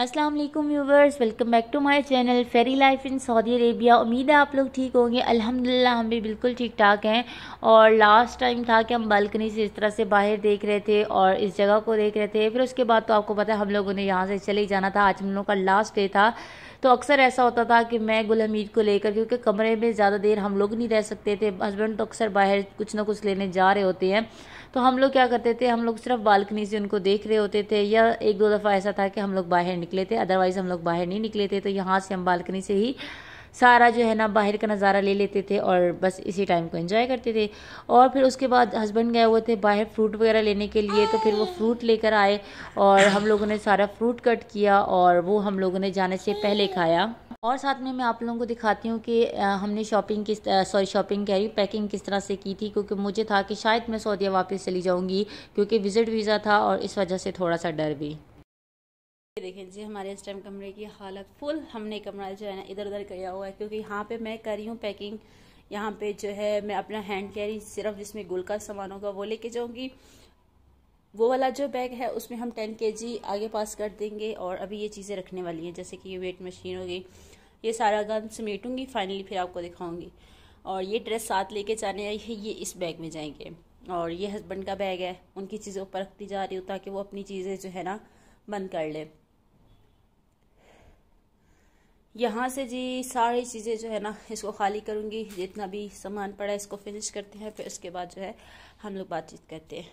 अस्सलाम वालेकुम viewers, welcome back to my channel fairy life in Saudi Arabia. उम्मीद है आप लोग ठीक होंगे। अल्हम्दुलिल्लाह हम भी बिल्कुल ठीक ठाक हैं। और लास्ट टाइम था कि हम बालकनी से इस तरह से बाहर देख रहे थे और इस जगह को देख रहे थे। फिर उसके बाद तो आपको पता है हम लोगों ने यहाँ से चले ही जाना था। आज हम लोगों का लास्ट डे था। तो अक्सर ऐसा होता था कि मैं गुल हमीद को लेकर, क्योंकि कमरे में ज़्यादा देर हम लोग नहीं रह सकते थे, हस्बैंड तो अक्सर बाहर कुछ ना कुछ लेने जा रहे होते हैं, तो हम लोग क्या करते थे, हम लोग सिर्फ बालकनी से उनको देख रहे होते थे। या एक दो दफ़ा ऐसा था कि हम लोग बाहर निकले थे, अदरवाइज़ हम लोग बाहर नहीं निकले थे। तो यहाँ से हम बालकनी से ही सारा जो है ना बाहर का नज़ारा ले लेते थे और बस इसी टाइम को एंजॉय करते थे। और फिर उसके बाद हस्बैंड गए हुए थे बाहर फ्रूट वगैरह लेने के लिए, तो फिर वो फ्रूट लेकर आए और हम लोगों ने सारा फ्रूट कट किया और वो हम लोगों ने जाने से पहले खाया। और साथ में मैं आप लोगों को दिखाती हूँ कि हमने शॉपिंग शॉपिंग कह रही हूँ, पैकिंग किस तरह से की थी, क्योंकि मुझे था कि शायद मैं सऊदीया वापस चली जाऊँगी, क्योंकि विज़िट वीज़ा था और इस वजह से थोड़ा सा डर भी। देखें जी, हमारे इस टाइम कमरे की हालत फुल, हमने कमरा जो है ना इधर उधर किया हुआ है, क्योंकि यहाँ पे मैं कर रही हूँ पैकिंग। यहाँ पे जो है मैं अपना हैंड कैरी सिर्फ जिसमें गुल का सामान होगा वो लेके जाऊँगी। वो वाला जो बैग है उसमें हम 10 kg आगे पास कर देंगे। और अभी ये चीज़ें रखने वाली हैं, जैसे कि ये वेट मशीन हो गई, ये सारा गन समेटूंगी, फाइनली फिर आपको दिखाऊंगी। और ये ड्रेस साथ लेके जाने आई है, ये इस बैग में जाएंगे। और ये हस्बैंड का बैग है, उनकी चीज़ें ऊपर रखती जा रही हूँ ताकि वो अपनी चीज़ें जो है ना बंद कर ले। यहाँ से जी सारी चीज़ें जो है ना इसको खाली करूँगी, जितना भी सामान पड़ा है इसको फिनिश करते हैं, फिर उसके बाद जो है हम लोग बातचीत करते हैं।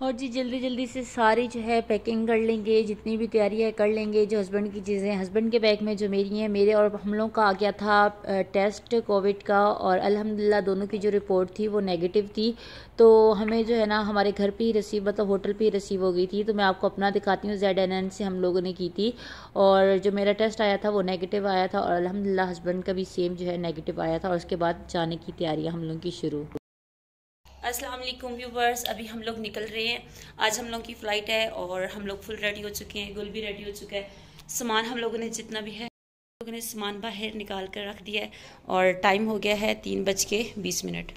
और जी जल्दी जल्दी से सारी जो है पैकिंग कर लेंगे, जितनी भी तैयारी है कर लेंगे। जो हस्बैंड की चीज़ें हस्बैंड के बैग में, जो मेरी हैं मेरे, और हम लोग का आ गया था टेस्ट कोविड का, और अल्हम्दुलिल्लाह दोनों की जो रिपोर्ट थी वो नेगेटिव थी। तो हमें जो है ना हमारे घर पे ही रिसीव, मतलब होटल पे ही रिसीव हो गई थी। तो मैं आपको अपना दिखाती हूँ, ZNN से हम लोगों ने की थी और जो मेरा टेस्ट आया था वो नेगेटिव आया था, और अल्हम्दुलिल्लाह हस्बैंड का भी सेम जो है नेगेटिव आया था। और उसके बाद जाने की तैयारियाँ हम लोगों की शुरू। अस्सलाम वालेकुम व्यूवर्स, अभी हम लोग निकल रहे हैं। आज हम लोग की फ़्लाइट है और हम लोग फुल रेडी हो चुके हैं, गुल भी रेडी हो चुका है। सामान हम लोगों ने जितना भी है, हम लोगों ने सामान बाहर निकाल कर रख दिया है और टाइम हो गया है 3:20।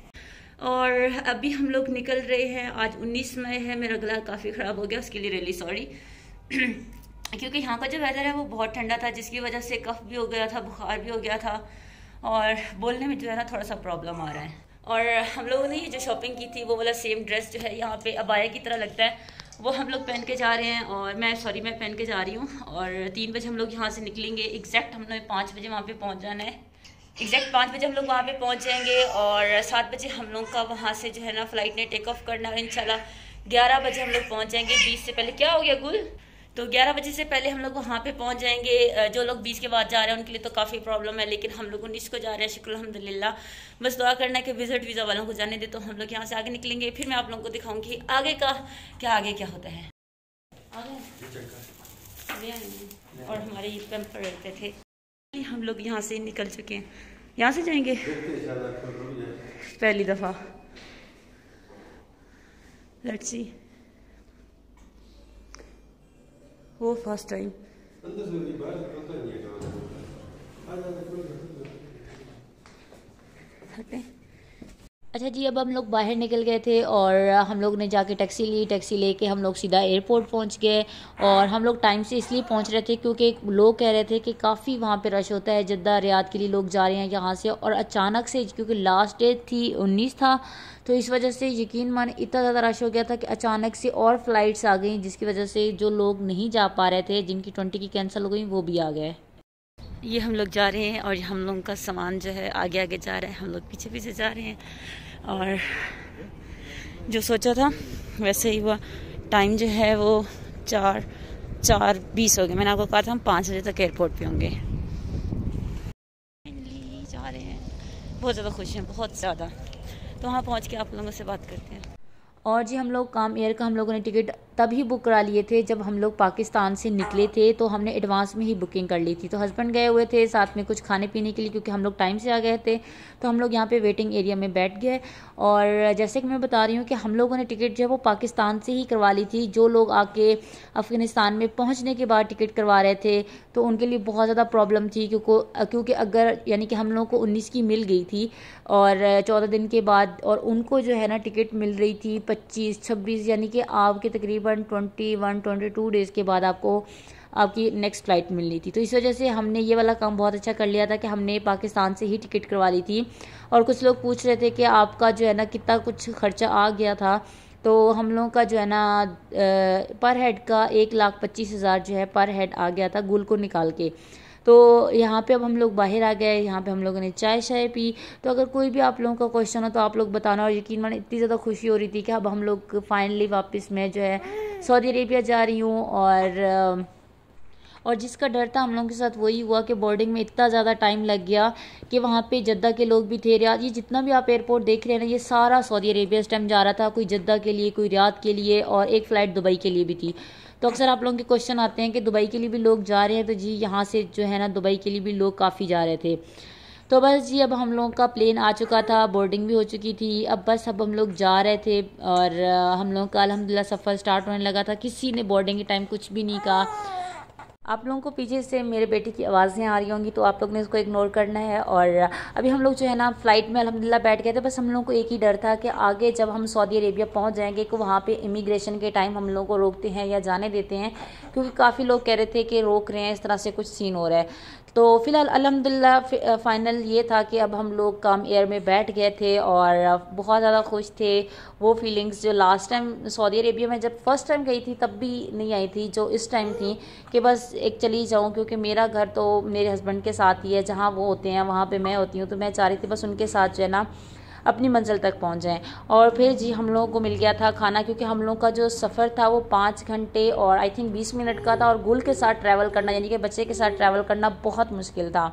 और अभी हम लोग निकल रहे हैं। आज 19 मई है, मेरा गला काफ़ी ख़राब हो गया, उसके लिए रियली सॉरी। क्योंकि यहाँ का जो वेदर है वो बहुत ठंडा था, जिसकी वजह से कफ भी हो गया था, बुखार भी हो गया था और बोलने में जो है ना थोड़ा सा प्रॉब्लम आ रहा है। और हम लोगों ने ये जो शॉपिंग की थी वो वाला सेम ड्रेस जो है यहाँ पे अबाया की तरह लगता है, वो हम लोग पहन के जा रहे हैं। और मैं पहन के जा रही हूँ। और 3 बजे हम लोग यहाँ से निकलेंगे। एग्जैक्ट हम लोग 5 बजे वहाँ पे पहुँच जाना है। एग्जैक्ट 5 बजे हम लोग वहाँ पे पहुँच जाएंगे और 7 बजे हम लोग का वहाँ से जो है ना फ़्लाइट ने टेक ऑफ करना है। इंशाल्लाह 11 बजे हम लोग पहुँच जाएंगे। 20 से पहले क्या हो गया गुल, तो 11 बजे से पहले हम लोग वहाँ पे पहुँच जाएंगे। जो लोग 20 के बाद जा रहे हैं उनके लिए तो काफ़ी प्रॉब्लम है, लेकिन हम लोग 19 को जा रहे हैं, शुक्र अल्हम्दुलिल्लाह। बस दुआ करना है कि विजिट वीज़ा वालों को जाने दे, तो हम लोग यहाँ से आगे निकलेंगे। फिर मैं आप लोगों को दिखाऊंगी आगे क्या होता है। और हमारे ईद पर रहते थे, हम लोग यहाँ से निकल चुके हैं। यहाँ से जाएंगे पहली दफ़ा, लेट्स सी, वो फर्स्ट टाइम। अच्छा जी, अब हम लोग बाहर निकल गए थे और हम लोग ने जाके टैक्सी ली। टैक्सी लेके हम लोग सीधा एयरपोर्ट पहुंच गए। और हम लोग टाइम से इसलिए पहुंच रहे थे क्योंकि लोग कह रहे थे कि काफ़ी वहां पे रश होता है, जद्दा रियाद के लिए लोग जा रहे हैं यहाँ से। और अचानक से, क्योंकि लास्ट डेट थी 19 था, तो इस वजह से यकीन मान इतना ज़्यादा रश हो गया था कि अचानक से और फ्लाइट्स आ गई, जिसकी वजह से जो लोग नहीं जा पा रहे थे, जिनकी 20 की कैंसिल हो गई, वो भी आ गए। ये हम लोग जा रहे हैं और हम लोगों का सामान जो है आगे आगे जा रहा है, हम लोग पीछे पीछे जा रहे हैं। और जो सोचा था वैसे ही हुआ। टाइम जो है वो 4:20 हो गया। मैंने आपको कहा था हम 5 बजे तक एयरपोर्ट पे होंगे। फाइनली जा रहे हैं, बहुत ज़्यादा खुश हैं, बहुत ज़्यादा। तो वहाँ पहुँच के आप लोगों से बात करते हैं। और जी हम लोग काम एयर का हम लोगों ने टिकट तभी बुक करा लिए थे जब हम लोग पाकिस्तान से निकले थे, तो हमने एडवांस में ही बुकिंग कर ली थी। तो हस्बैंड गए हुए थे साथ में कुछ खाने पीने के लिए, क्योंकि हम लोग टाइम से आ गए थे। तो हम लोग यहाँ पे वेटिंग एरिया में बैठ गए। और जैसे कि मैं बता रही हूँ कि हम लोगों ने टिकट जो है वो पाकिस्तान से ही करवा ली थी। जो लोग आके अफ़गानिस्तान में पहुँचने के बाद टिकट करवा रहे थे तो उनके लिए बहुत ज़्यादा प्रॉब्लम थी, क्योंकि अगर यानी कि हम लोगों को 19 की मिल गई थी और 14 दिन के बाद, और उनको जो है ना टिकट मिल रही थी 25-26, यानी कि आपके तकरीबन 21-22 डेज़ के बाद आपको आपकी नेक्स्ट फ़्लाइट मिलनी थी। तो इस वजह से हमने ये वाला काम बहुत अच्छा कर लिया था कि हमने पाकिस्तान से ही टिकट करवा ली थी। और कुछ लोग पूछ रहे थे कि आपका जो है ना कितना कुछ खर्चा आ गया था, तो हम लोगों का जो है ना पर हेड का 1,25,000 जो है पर हेड आ गया था गुल को निकाल के। तो यहाँ पे अब हम लोग बाहर आ गए, यहाँ पे हम लोगों ने चाय शाय पी। तो अगर कोई भी आप लोगों का क्वेश्चन हो तो आप लोग बताना। और यकीन माने इतनी ज़्यादा खुशी हो रही थी कि अब हम लोग फाइनली वापस मैं जो है सऊदी अरेबिया जा रही हूँ। और जिसका डर था हम लोगों के साथ वही हुआ कि बोर्डिंग में इतना ज़्यादा टाइम लग गया कि वहाँ पे जद्दा के लोग भी थे, रियाद, ये जितना भी आप एयरपोर्ट देख रहे हैं ना, ये सारा सऊदी अरेबिया इस टाइम जा रहा था। कोई जद्दा के लिए, कोई रियाद के लिए, और एक फ़्लाइट दुबई के लिए भी थी। तो अक्सर आप लोगों के क्वेश्चन आते हैं कि दुबई के लिए भी लोग जा रहे हैं। तो जी यहाँ से जो है ना दुबई के लिए भी लोग काफ़ी जा रहे थे। तो बस जी अब हम लोगों का प्लेन आ चुका था, बोर्डिंग भी हो चुकी थी। अब हम लोग जा रहे थे और हम लोगों का अल्हम्दुलिल्लाह सफ़र स्टार्ट होने लगा था। किसी ने बोर्डिंग के टाइम कुछ भी नहीं कहा। आप लोगों को पीछे से मेरे बेटे की आवाज़ें आ रही होंगी, तो आप लोग ने इसको इग्नोर करना है। और अभी हम लोग जो है ना फ़्लाइट में अल्हम्दुलिल्लाह बैठ गए थे। बस हम लोगों को एक ही डर था कि आगे जब हम सऊदी अरेबिया पहुंच जाएंगे कि वहाँ पे इमिग्रेशन के टाइम हम लोगों को रोकते हैं या जाने देते हैं, क्योंकि काफ़ी लोग कह रहे थे कि रोक रहे हैं, इस तरह से कुछ सीन हो रहा है। तो फ़िलहाल अल्हम्दुलिल्लाह फ़ाइनल ये था कि अब हम लोग काम एयर में बैठ गए थे और बहुत ज़्यादा खुश थे। वो फीलिंग्स जो लास्ट टाइम सऊदी अरेबिया में जब फर्स्ट टाइम गई थी तब भी नहीं आई थी, जो इस टाइम थी कि बस एक चली जाऊँ, क्योंकि मेरा घर तो मेरे हस्बैंड के साथ ही है, जहाँ वो होते हैं वहाँ पे मैं होती हूँ। तो मैं चाह रही थी बस उनके साथ जो है ना अपनी मंजिल तक पहुंच जाएं। और फिर जी हम लोगों को मिल गया था खाना, क्योंकि हम लोगों का जो सफ़र था वो 5 घंटे और आई थिंक 20 मिनट का था। और गुल के साथ ट्रैवल करना, यानी कि बच्चे के साथ ट्रैवल करना बहुत मुश्किल था,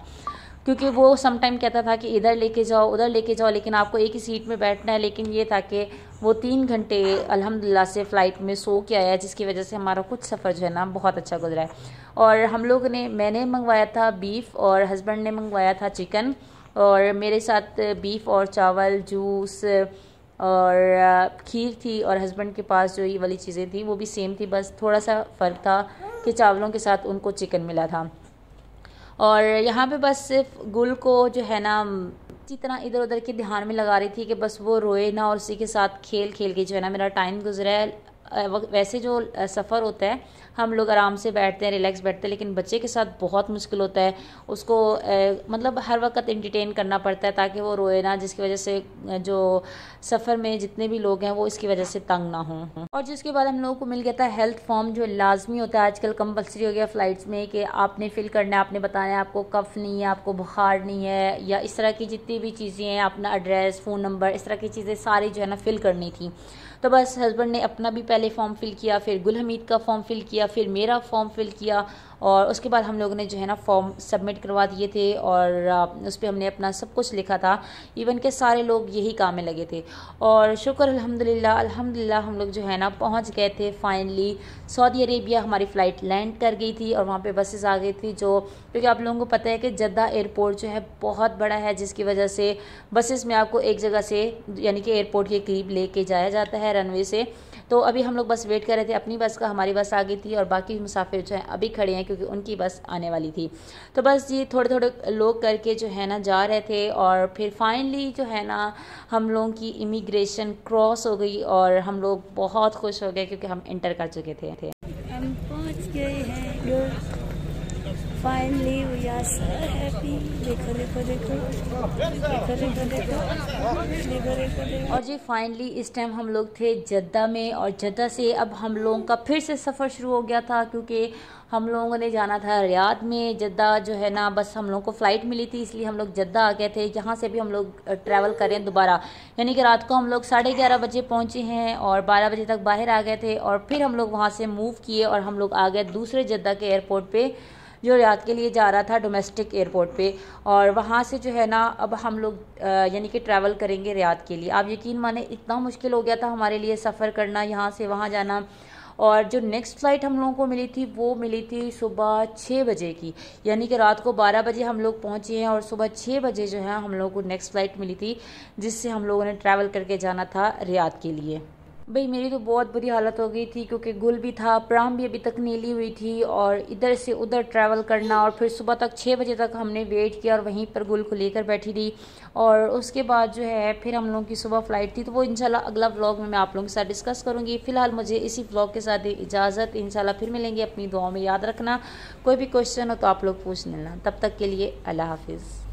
क्योंकि वो सम टाइम कहता था कि इधर लेके जाओ उधर लेके जाओ, लेकिन आपको एक ही सीट में बैठना है। लेकिन ये था कि वो 3 घंटे अल्हम्दुलिल्लाह से फ़्लाइट में सो के आया, जिसकी वजह से हमारा कुछ सफ़र जो है ना बहुत अच्छा गुजरा है। और हम लोग ने, मैंने मंगवाया था बीफ और हस्बैंड ने मंगवाया था चिकन, और मेरे साथ बीफ और चावल, जूस और खीर थी। और हस्बैंड के पास जो ये वाली चीज़ें थी वो भी सेम थी, बस थोड़ा सा फ़र्क था कि चावलों के साथ उनको चिकन मिला था। और यहाँ पे बस सिर्फ गुल को जो है ना इसी तरह इधर उधर के ध्यान में लगा रही थी कि बस वो रोए ना, और उसी के साथ खेल खेल के जो है ना मेरा टाइम गुजरा है। वैसे जो सफ़र होता है हम लोग आराम से बैठते हैं, रिलैक्स बैठते हैं, लेकिन बच्चे के साथ बहुत मुश्किल होता है। उसको मतलब हर वक्त एंटरटेन करना पड़ता है ताकि वो रोए ना, जिसकी वजह से जो सफ़र में जितने भी लोग हैं वो इसकी वजह से तंग ना हों। और जिसके बाद हम लोगों को मिल गया था हेल्थ फॉर्म, जो लाजमी होता है आजकल, कंपल्सरी हो गया फ़्लाइट्स में कि आपने फ़िल करना है, आपने बताना है आपको कफ़ नहीं है, आपको बुखार नहीं है, या इस तरह की जितनी भी चीज़ें हैं, अपना एड्रेस, फ़ोन नंबर, इस तरह की चीज़ें सारी जो है ना फ़िल करनी थी। तो बस हस्बैंड ने अपना भी पहले फॉर्म फिल किया, फिर गुल हमीद का फॉर्म फिल किया, फिर मेरा फॉर्म फिल किया, और उसके बाद हम लोगों ने जो है ना फॉर्म सबमिट करवा दिए थे। और उस पर हमने अपना सब कुछ लिखा था, इवन के सारे लोग यही काम में लगे थे। और शुक्र अल्हम्दुलिल्लाह अल्हम्दुलिल्लाह हम लोग जो है ना पहुंच गए थे फाइनली सऊदी अरेबिया। हमारी फ़्लाइट लैंड कर गई थी और वहाँ पे बसेस आ गई थी, जो क्योंकि आप लोगों को पता है कि जद्दा एयरपोर्ट जो है बहुत बड़ा है, जिसकी वजह से बसेस में आपको एक जगह से यानी कि एयरपोर्ट के करीब लेके जाया जाता है रनवे से। तो अभी हम लोग बस वेट कर रहे थे अपनी बस का, हमारी बस आ गई थी और बाकी मुसाफिर जो हैं अभी खड़े हैं क्योंकि उनकी बस आने वाली थी। तो बस ये थोड़े थोड़े लोग करके जो है ना जा रहे थे, और फिर फाइनली जो है ना हम लोगों की इमिग्रेशन क्रॉस हो गई और हम लोग बहुत खुश हो गए क्योंकि हम इंटर कर चुके थे। हम पहुंच गए हैं finally, we are so happy. देखो देखो देखो देखो देखो देखो देखो देखो। और जी फाइनली इस टाइम हम लोग थे जद्दा में, और जद्दा से अब हम लोगों का फिर से सफ़र शुरू हो गया था, क्योंकि हम लोगों ने जाना था रियाद में। जद्दा जो है ना बस हम लोगों को फ़्लाइट मिली थी, इसलिए हम लोग जद्दा आ गए थे। यहाँ से भी हम लोग ट्रैवल करें दोबारा, यानी कि रात को हम लोग 11:30 बजे पहुँचे हैं और 12 बजे तक बाहर आ गए थे। और फिर हम लोग वहाँ से मूव किए और हम लोग आ गए दूसरे जद्दा के एयरपोर्ट पे, जो रियाद के लिए जा रहा था, डोमेस्टिक एयरपोर्ट पे। और वहाँ से जो है ना अब हम लोग यानी कि ट्रैवल करेंगे रियाद के लिए। आप यकीन माने इतना मुश्किल हो गया था हमारे लिए सफ़र करना, यहाँ से वहाँ जाना। और जो नेक्स्ट फ़्लाइट हम लोगों को मिली थी वो मिली थी सुबह 6 बजे की, यानी कि रात को 12 बजे हम लोग पहुँचे हैं और सुबह 6 बजे जो है हम लोगों को नेक्स्ट फ़्लाइट मिली थी, जिससे हम लोगों ने ट्रैवल करके जाना था रियाद के लिए। भाई मेरी तो बहुत बुरी हालत हो गई थी क्योंकि गुल भी था, प्राम भी अभी तक नीली हुई थी और इधर से उधर ट्रैवल करना, और फिर सुबह तक 6 बजे तक हमने वेट किया और वहीं पर गुल को लेकर बैठी रही। और उसके बाद जो है फिर हम लोगों की सुबह फ़्लाइट थी, तो वो इंशाल्लाह अगला व्लॉग में मैं आप लोगों के साथ डिस्कस करूँगी। फ़िलहाल मुझे इसी व्लॉग के साथ इजाज़त, इंशाल्लाह फिर मिलेंगे। अपनी दुआओं में याद रखना, कोई भी क्वेश्चन हो तो आप लोग पूछ लेना। तब तक के लिए अल्लाह हाफिज़।